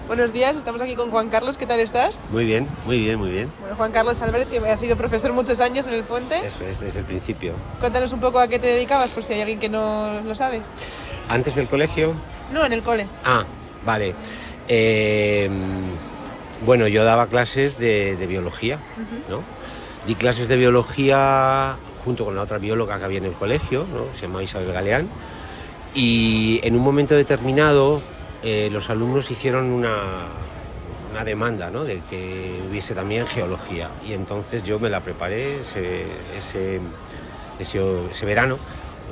Buenos días, estamos aquí con Juan Carlos, ¿qué tal estás? Muy bien, muy bien, muy bien. Bueno, Juan Carlos Albert, que ha sido profesor muchos años en el Fuente. Eso es, desde el principio. Cuéntanos un poco a qué te dedicabas, por si hay alguien que no lo sabe. ¿Antes del colegio? No, en el cole. Ah, vale. Bueno, yo daba clases de biología, ¿no? Di clases de biología junto con la otra bióloga que había en el colegio, ¿no? Se llama Isabel Galeán. Y en un momento determinado los alumnos hicieron una demanda, ¿no? De que hubiese también geología. Y entonces yo me la preparé ese verano.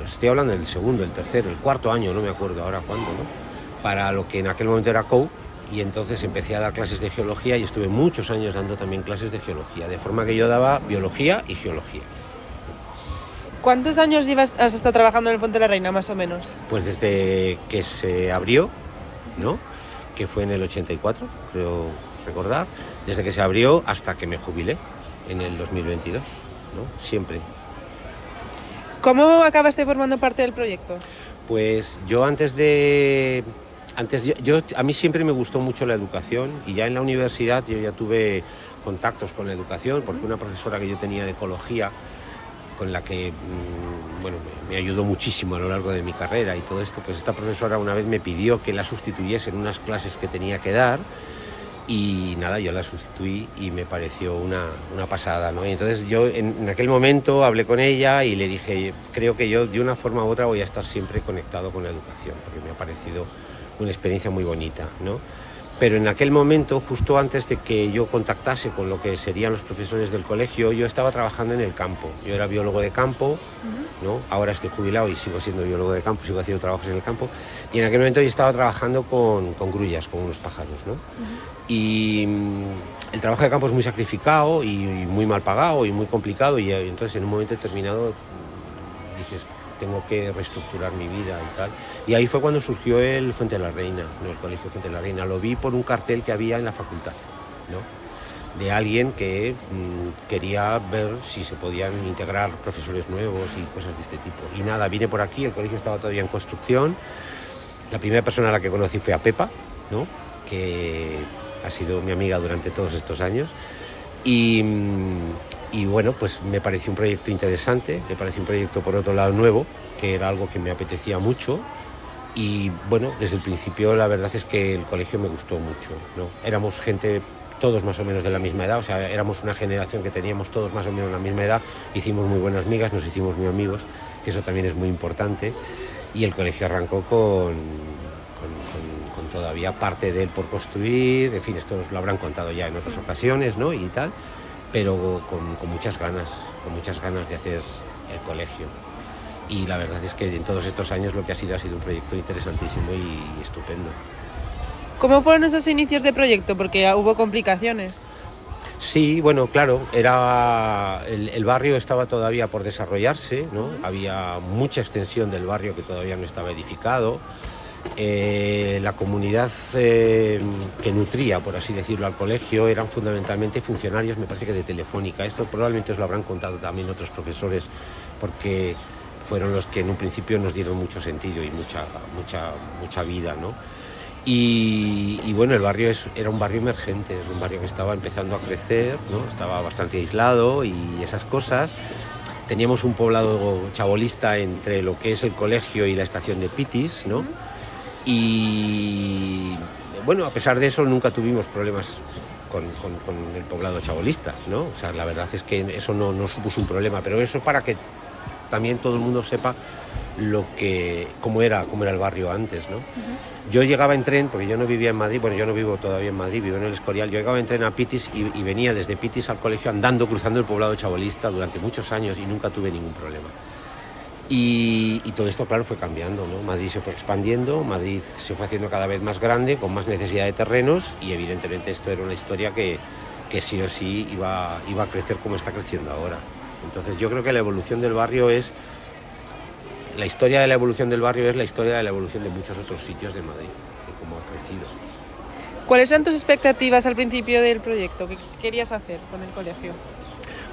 Estoy hablando del segundo, el tercero, el cuarto año, no me acuerdo ahora cuándo, ¿no? Para lo que en aquel momento era COU. Y entonces empecé a dar clases de geología y estuve muchos años dando también clases de geología. De forma que yo daba biología y geología. ¿Cuántos años has estado trabajando en el Fuente de la Reina, más o menos? Pues desde que se abrió, ¿no? Que fue en el 84, creo recordar, desde que se abrió hasta que me jubilé en el 2022, ¿no? Siempre. ¿Cómo acabaste formando parte del proyecto? Pues yo a mí siempre me gustó mucho la educación y ya en la universidad yo ya tuve contactos con la educación porque una profesora que yo tenía de ecología con la que me ayudó muchísimo a lo largo de mi carrera y todo esto, pues esta profesora una vez me pidió que la sustituyese en unas clases que tenía que dar y nada, yo la sustituí y me pareció una pasada, ¿no? Y entonces yo en aquel momento hablé con ella y le dije, creo que yo de una forma u otra voy a estar siempre conectado con la educación porque me ha parecido una experiencia muy bonita, ¿no? Pero en aquel momento, justo antes de que yo contactase con lo que serían los profesores del colegio, yo estaba trabajando en el campo. Yo era biólogo de campo, ¿no? Ahora estoy jubilado y sigo siendo biólogo de campo, sigo haciendo trabajos en el campo. Y en aquel momento yo estaba trabajando con grullas, con unos pájaros, ¿no? Y el trabajo de campo es muy sacrificado y muy mal pagado y muy complicado. Y entonces en un momento determinado dices, tengo que reestructurar mi vida y tal. Y ahí fue cuando surgió el Fuente de la Reina, ¿no? El Colegio Fuente de la Reina. Lo vi por un cartel que había en la facultad, ¿no? De alguien que quería ver si se podían integrar profesores nuevos y cosas de este tipo. Y nada, vine por aquí, el colegio estaba todavía en construcción. La primera persona a la que conocí fue a Pepa, ¿no? Que ha sido mi amiga durante todos estos años. Y bueno, pues me pareció un proyecto interesante, me pareció un proyecto por otro lado nuevo, que era algo que me apetecía mucho y bueno, desde el principio la verdad es que el colegio me gustó mucho, ¿no? Éramos gente todos más o menos de la misma edad, o sea, éramos una generación que teníamos todos más o menos la misma edad, hicimos muy buenas migas, nos hicimos muy amigos, que eso también es muy importante y el colegio arrancó con todavía parte de él por construir, en fin, esto nos lo habrán contado ya en otras ocasiones, ¿no? Y tal, pero con muchas ganas de hacer el colegio. Y la verdad es que en todos estos años lo que ha sido un proyecto interesantísimo y estupendo. ¿Cómo fueron esos inicios de proyecto? Porque hubo complicaciones. Sí, bueno, claro, el barrio estaba todavía por desarrollarse, ¿no? Había mucha extensión del barrio que todavía no estaba edificado. La comunidad que nutría, por así decirlo, al colegio eran fundamentalmente funcionarios, me parece que de Telefónica. Esto probablemente os lo habrán contado también otros profesores, porque fueron los que en un principio nos dieron mucho sentido y mucha vida, ¿no? Y bueno, el barrio era un barrio emergente, es un barrio que estaba empezando a crecer, ¿no? Estaba bastante aislado y esas cosas. Teníamos un poblado chabolista entre lo que es el colegio y la estación de Pitis, ¿no? Y bueno, a pesar de eso nunca tuvimos problemas con el poblado chabolista, ¿no? O sea, la verdad es que eso no supuso un problema, pero eso para que también todo el mundo sepa cómo era el barrio antes, ¿no? Yo llegaba en tren, porque yo no vivía en Madrid, bueno, yo no vivo todavía en Madrid, vivo en el Escorial, yo llegaba en tren a Pitis y venía desde Pitis al colegio andando, cruzando el poblado chabolista durante muchos años y nunca tuve ningún problema. Y todo esto, claro, fue cambiando, ¿no? Madrid se fue expandiendo, Madrid se fue haciendo cada vez más grande, con más necesidad de terrenos y evidentemente esto era una historia que sí o sí iba a crecer como está creciendo ahora. Entonces yo creo que la evolución del barrio la historia de la evolución del barrio es la historia de la evolución de muchos otros sitios de Madrid, de cómo ha crecido. ¿Cuáles eran tus expectativas al principio del proyecto? ¿Qué querías hacer con el colegio?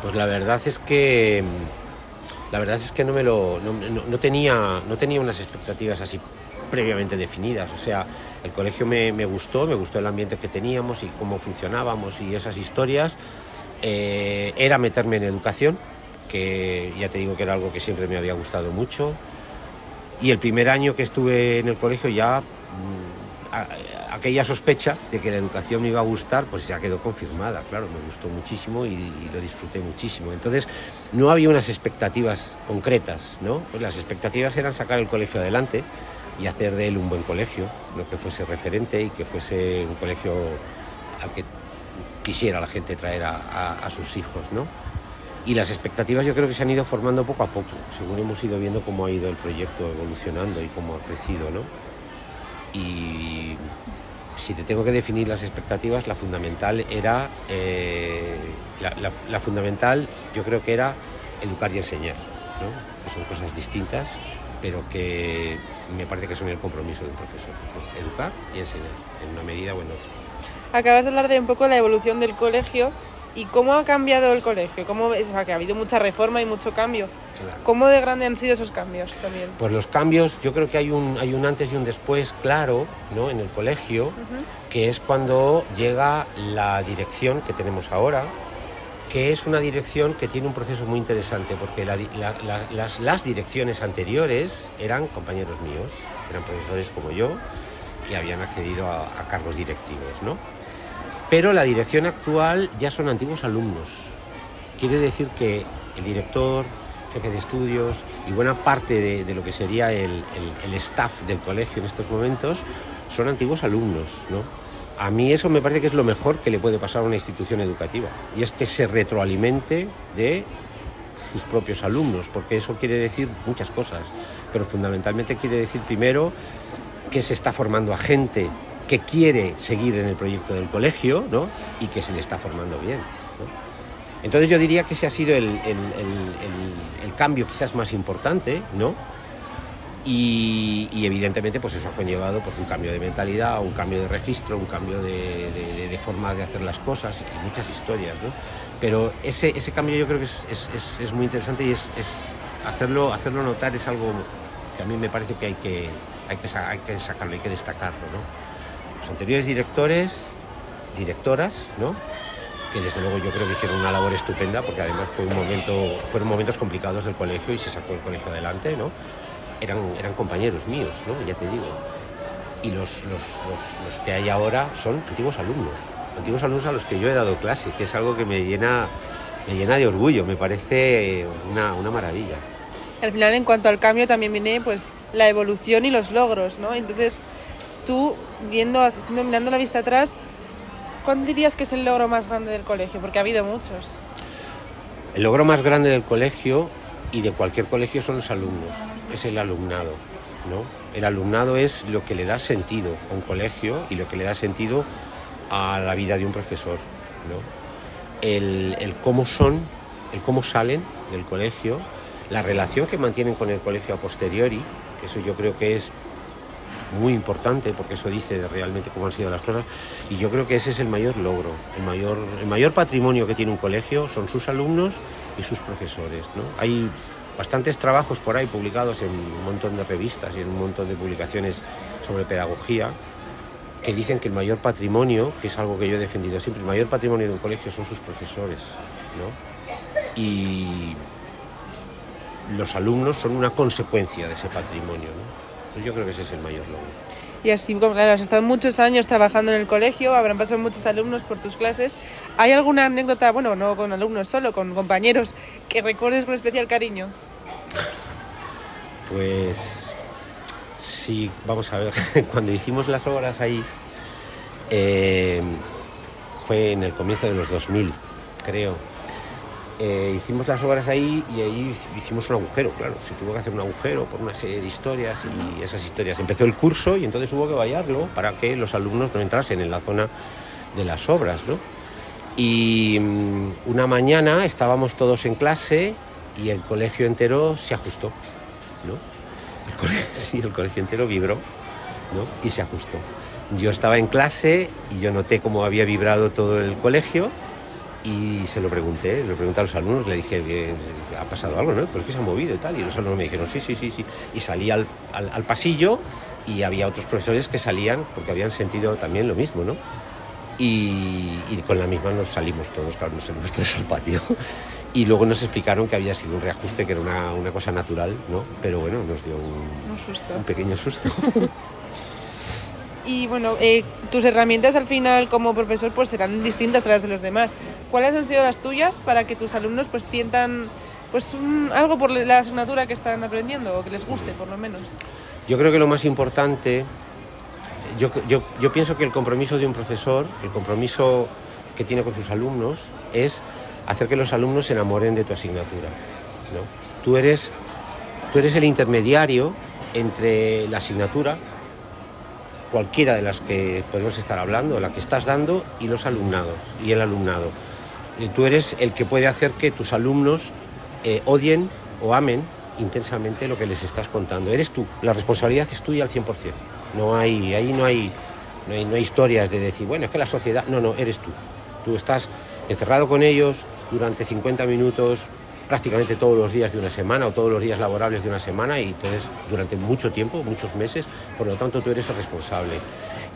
Pues la verdad es que no tenía unas expectativas así previamente definidas. O sea, El colegio me gustó el ambiente que teníamos y cómo funcionábamos y esas historias. Era meterme en educación, que ya te digo que era algo que siempre me había gustado mucho. Y el primer año que estuve en el colegio ya aquella sospecha de que la educación me iba a gustar, pues ya quedó confirmada, claro, me gustó muchísimo y lo disfruté muchísimo. Entonces no había unas expectativas concretas, ¿no? Pues las expectativas eran sacar el colegio adelante y hacer de él un buen colegio, lo que fuese referente y que fuese un colegio al que quisiera la gente traer a sus hijos, ¿no? Y las expectativas yo creo que se han ido formando poco a poco, según hemos ido viendo cómo ha ido el proyecto evolucionando y cómo ha crecido, ¿no? Y si te tengo que definir las expectativas, la fundamental era, la fundamental yo creo que era educar y enseñar, ¿no? Que son cosas distintas, pero que me parece que son el compromiso de un profesor, ¿no? Educar y enseñar, en una medida o en otra. Acabas de hablar de un poco la evolución del colegio y cómo ha cambiado el colegio, cómo es, o sea, que ha habido mucha reforma y mucho cambio. Claro. ¿Cómo de grande han sido esos cambios también? Pues los cambios, yo creo que hay un antes y un después claro, ¿no? En el colegio, que es cuando llega la dirección que tenemos ahora, que es una dirección que tiene un proceso muy interesante, porque las direcciones anteriores eran compañeros míos, eran profesores como yo, que habían accedido a cargos directivos, ¿no? Pero la dirección actual ya son antiguos alumnos. Quiere decir que el director, jefe de estudios y buena parte de lo que sería el staff del colegio en estos momentos son antiguos alumnos, ¿no? A mí eso me parece que es lo mejor que le puede pasar a una institución educativa, y es que se retroalimente de sus propios alumnos, porque eso quiere decir muchas cosas, pero fundamentalmente quiere decir primero que se está formando a gente que quiere seguir en el proyecto del colegio, ¿no? Y que se le está formando bien, ¿no? Entonces yo diría que ese ha sido el cambio quizás más importante, ¿no? Y evidentemente pues eso ha conllevado pues un cambio de mentalidad, un cambio de registro, un cambio de forma de hacer las cosas y muchas historias, ¿no? Pero ese cambio yo creo que es muy interesante y es hacerlo notar, es algo que a mí me parece que hay que sacarlo, hay que destacarlo, ¿no? Los anteriores directoras, ¿no? Que desde luego yo creo que hicieron una labor estupenda, porque además fueron momentos complicados del colegio y se sacó el colegio adelante, ¿no? Eran compañeros míos, ¿no? Ya te digo. Y los que hay ahora son antiguos alumnos a los que yo he dado clase, que es algo que me llena de orgullo, me parece una maravilla. Al final, en cuanto al cambio, también viene pues la evolución y los logros, ¿no? Entonces, tú, mirando la vista atrás, ¿cuál dirías que es el logro más grande del colegio? Porque ha habido muchos. El logro más grande del colegio y de cualquier colegio son los alumnos, es el alumnado, ¿no? El alumnado es lo que le da sentido a un colegio y lo que le da sentido a la vida de un profesor, ¿no? El cómo son, el cómo salen del colegio, la relación que mantienen con el colegio a posteriori, eso yo creo que es muy importante, porque eso dice realmente cómo han sido las cosas, y yo creo que ese es el mayor logro, el mayor patrimonio que tiene un colegio son sus alumnos y sus profesores, ¿no? Hay bastantes trabajos por ahí publicados en un montón de revistas y en un montón de publicaciones sobre pedagogía que dicen que el mayor patrimonio, que es algo que yo he defendido siempre, el mayor patrimonio de un colegio son sus profesores, ¿no? Y los alumnos son una consecuencia de ese patrimonio, ¿no? Yo creo que ese es el mayor logro. Y así, como claro, has estado muchos años trabajando en el colegio, habrán pasado muchos alumnos por tus clases. ¿Hay alguna anécdota, bueno, no con alumnos solo, con compañeros, que recuerdes con especial cariño? Pues sí, vamos a ver, cuando hicimos las obras ahí, fue en el comienzo de los 2000, creo. Hicimos las obras ahí y ahí hicimos un agujero, claro, se tuvo que hacer un agujero por una serie de historias y esas historias. Empezó el curso y entonces hubo que vallarlo para que los alumnos no entrasen en la zona de las obras, ¿no? Y una mañana estábamos todos en clase y el colegio entero se ajustó, ¿no? El colegio entero vibró, ¿no? Y se ajustó. Yo estaba en clase y yo noté cómo había vibrado todo el colegio. Y se lo pregunté a los alumnos, le dije que ha pasado algo, ¿no? ¿Por qué se ha movido y tal? Y los alumnos me dijeron, sí. Y salí al pasillo y había otros profesores que salían porque habían sentido también lo mismo, ¿no? Y con la misma nos salimos todos, claro, nos hemos tres al patio. Y luego nos explicaron que había sido un reajuste, que era una cosa natural, ¿no? Pero bueno, nos dio un pequeño susto. Y bueno, tus herramientas al final como profesor pues serán distintas a las de los demás. ¿Cuáles han sido las tuyas para que tus alumnos pues sientan pues algo por la asignatura que están aprendiendo o que les guste por lo menos? Yo creo que lo más importante, yo pienso que el compromiso de un profesor, el compromiso que tiene con sus alumnos es hacer que los alumnos se enamoren de tu asignatura, ¿no? Tú eres el intermediario entre la asignatura, cualquiera de las que podemos estar hablando, la que estás dando, y los alumnados, y el alumnado. Tú eres el que puede hacer que tus alumnos odien o amen intensamente lo que les estás contando. Eres tú, la responsabilidad es tuya al 100%. No hay historias de decir, bueno, es que la sociedad... No, eres tú. Tú estás encerrado con ellos durante 50 minutos, prácticamente todos los días de una semana o todos los días laborables de una semana, y entonces durante mucho tiempo, muchos meses, por lo tanto tú eres el responsable.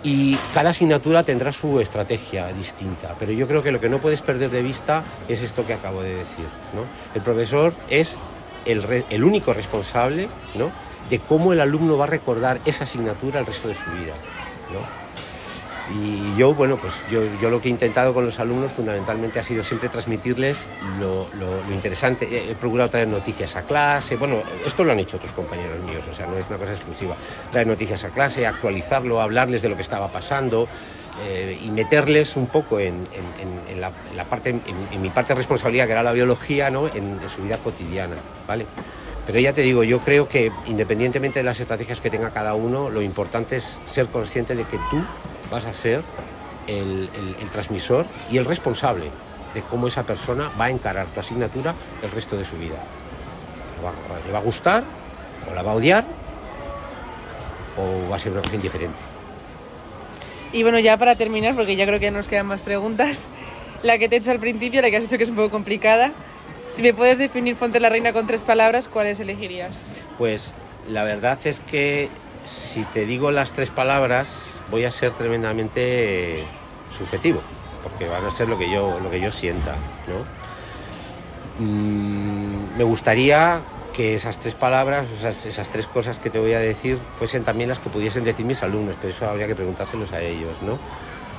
Y cada asignatura tendrá su estrategia distinta, pero yo creo que lo que no puedes perder de vista es esto que acabo de decir, ¿no? El profesor es el único responsable, ¿no?, de cómo el alumno va a recordar esa asignatura el resto de su vida, ¿no? Y yo, bueno, pues yo lo que he intentado con los alumnos fundamentalmente ha sido siempre transmitirles lo interesante. He procurado traer noticias a clase. Bueno, esto lo han hecho otros compañeros míos, o sea, no es una cosa exclusiva. Traer noticias a clase, actualizarlo, hablarles de lo que estaba pasando y meterles un poco en mi parte de responsabilidad, que era la biología, ¿no?, en su vida cotidiana, ¿vale? Pero ya te digo, yo creo que independientemente de las estrategias que tenga cada uno, lo importante es ser consciente de que tú vas a ser el transmisor y el responsable de cómo esa persona va a encarar tu asignatura el resto de su vida. ¿Le va a gustar o la va a odiar o va a ser una cosa indiferente? Y bueno, ya para terminar, porque ya creo que nos quedan más preguntas, la que te he hecho al principio, la que has hecho que es un poco complicada, si me puedes definir Fonte la Reina con 3 palabras, ¿cuáles elegirías? Pues la verdad es que si te digo las 3 palabras voy a ser tremendamente subjetivo, porque van a ser lo que yo sienta, ¿no? Me gustaría que esas 3 palabras, esas 3 cosas que te voy a decir, fuesen también las que pudiesen decir mis alumnos, pero eso habría que preguntárselos a ellos, ¿no?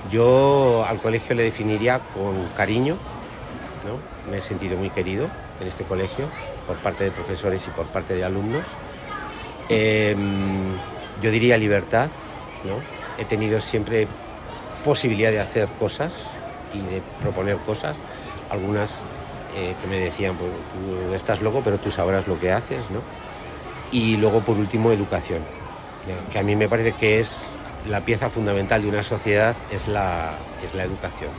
Yo al colegio le definiría con cariño, ¿no? Me he sentido muy querido en este colegio por parte de profesores y por parte de alumnos. Yo diría libertad, ¿no? He tenido siempre posibilidad de hacer cosas y de proponer cosas, algunas que me decían, pues tú estás loco, pero tú sabrás lo que haces, ¿no? Y luego, por último, educación, ¿no?, que a mí me parece que es la pieza fundamental de una sociedad, es la educación.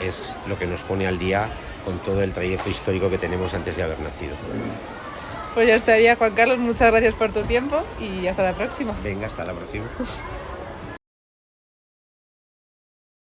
Es lo que nos pone al día con todo el trayecto histórico que tenemos antes de haber nacido. Pues ya estaría, Juan Carlos, muchas gracias por tu tiempo y hasta la próxima. Venga, hasta la próxima.